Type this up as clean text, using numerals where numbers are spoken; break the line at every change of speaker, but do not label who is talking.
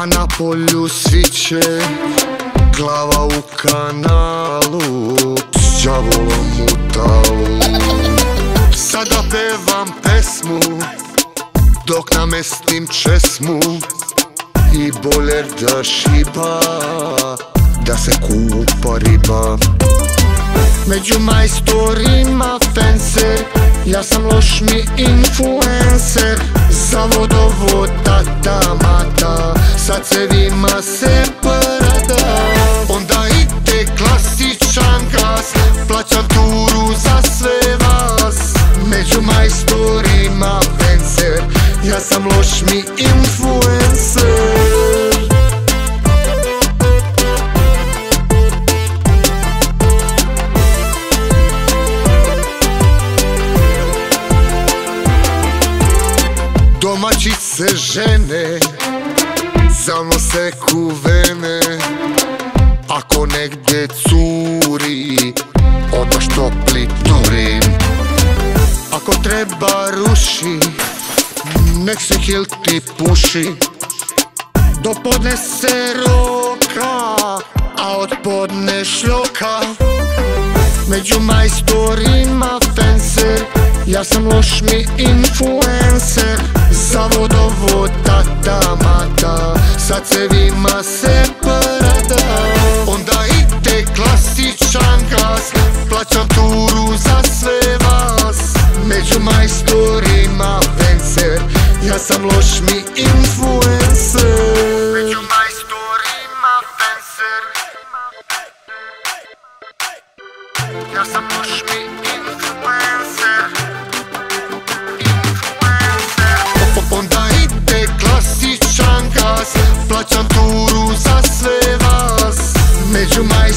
a na polju sviće, glava u kanalu, s đavolom u talu. Sada pevam pesmu, dok namestim česmu i boler da šiba, da se kupa riba. Među majstorima fencer, ja sam loš mi influencer. Za vodovod tata mata, sa cevima se prada. Onda ide klasičan gas, plaćam turu za sve vas. Među majstorima fencer, ja sam loš mi influencer. Domaćice žene zanose kuvene, ako negdje curi odmah štopli turim. Ako treba ruši, nek se hilti puši. Do podne se roka, a od podne šljoka. Među majstorima fencer, ja sam loš mi influencer. Za vodovod tata mata, sa cevima se prada. Onda ide klasičan gas, plaćam turu za sve vas. Među majstorima fencer, ja sam loš mi influencer. Među majstorima fencer, ja sam loš mi influencer. Onda ide klasičan gas, plaćam turu za sve vas. Među majstorima